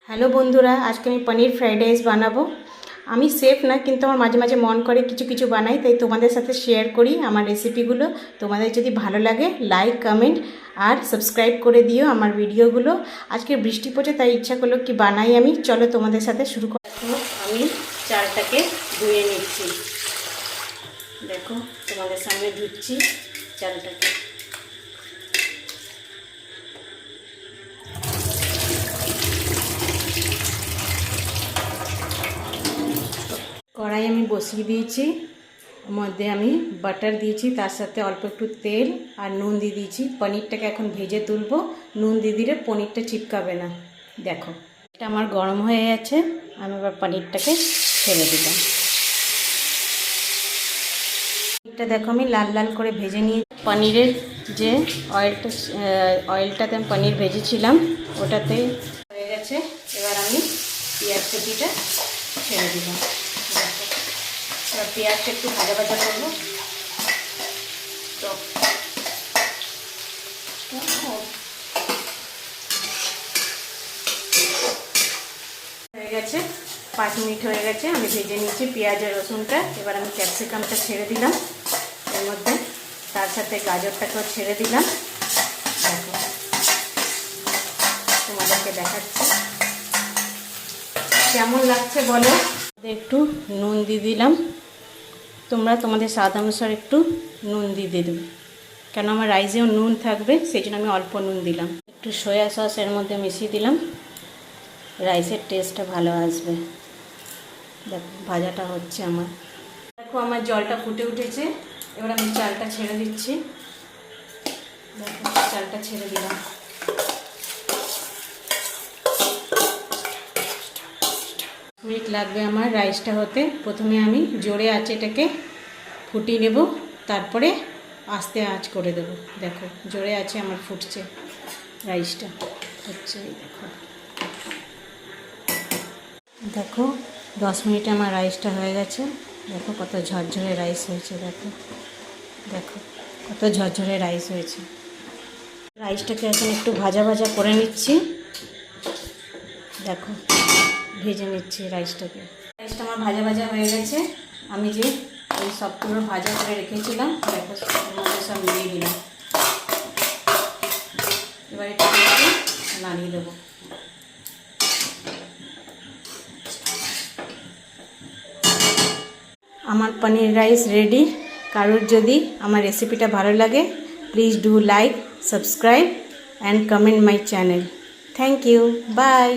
Hello বন্ধুরা, আজকে আমি পনির ফ্রাইড রাইস বানাবো। আমি শেফ না, কিন্তু আমার মাঝে মাঝে মন করে কিছু কিছু বানাই, তাই তোমাদের সাথে শেয়ার করি আমার রেসিপিগুলো। তোমাদের যদি ভালো লাগে লাইক, কমেন্ট আর সাবস্ক্রাইব করে দিও আমার ভিডিওগুলো। আজকে বৃষ্টি পড়ছে, তাই ইচ্ছা করলো কি বানাই আমি। চলো তোমাদের সাথে শুরু করো। আমি চালটাকে ধুয়ে নিচ্ছি, দেখো তোমাদের সামনে ধুচ্ছি চালটাকে। কড়াই আমি বসিয়ে দিয়েছি, মধ্যে আমি বাটার দিয়েছি, তার সাথে অল্প একটু তেল আর নুন দিয়ে দিয়েছি। পনিরটাকে এখন ভেজে তুলবো। নুন দিয়ে দিলে পনিরটা চিপকাবে না। দেখো এটা আমার গরম হয়ে গেছে, আমি এবার পনিরটাকে ছেড়ে দিলাম। পনিরটা দেখো আমি লাল লাল করে ভেজে নিয়ে পনিরের যে অয়েলটাতে আমি পনির ভেজেছিলাম ওটাতে হয়ে গেছে। এবার আমি পেঁয়াজ কুচিটা ছেড়ে দিলাম। এবার পেঁয়াজটা একটু ভাজা ভাজা করবো। তো হয়ে গেছে, 5 মিনিট হয়ে গেছে, আমি ভেজে নিয়েছি পেঁয়াজ আর রসুনটা। এবার আমি ক্যাপসিকামটা ছেড়ে দিলাম এর মধ্যে, তার সাথে গাজরটাকেও ছেড়ে দিলাম। দেখো তোমাদেরকে দেখাচ্ছি কেমন লাগছে বলো। একটু নুন দিয়ে দিলাম, তোমরা তোমাদের স্বাদ অনুসারে একটু নুন দিয়ে দেবে, কেন আমার রাইসেও নুন থাকবে, সেই জন্য আমি অল্প নুন দিলাম। একটু সয়া সস এর মধ্যে মিশিয়ে দিলাম, রাইসের টেস্টটা ভালো আসবে। দেখো ভাজাটা হচ্ছে আমার। দেখো আমার জলটা ফুটে উঠেছে, এবার আমি চালটা ছেড়ে দিচ্ছি। দেখো চালটা ছেড়ে দিলাম। মিনিট লাগবে আমার রাইসটা হতে। প্রথমে আমি জোরে আঁচে এটাকে ফুটিয়ে নেব, তারপরে আস্তে আঁচ করে দেব। দেখো জোরে আছে আমার ফুটছে, রাইসটা হচ্ছে। দেখো দেখো 10 মিনিটে আমার রাইসটা হয়ে গেছে। দেখো কত ঝরঝরে রাইস হয়েছে। দেখো দেখো কত ঝরঝরে রাইস হয়েছে। রাইসটাকে এখন একটু ভাজা ভাজা করে নিচ্ছি। দেখো ভেজে নিচ্ছি রাইসটাকে। রাইসটা আমার ভাজা ভাজা হয়ে গেছে। আমি যে ওই সবগুলো ভাজা করে রেখেছিলাম, দেখো মধ্যে সব মিলিয়ে দিলাম। এবার এটা নাড়িয়ে দেবো। আমার পনির রাইস রেডি। কারোর যদি আমার রেসিপিটা ভালো লাগে, please do like, subscribe and comment my channel. Thank you, by.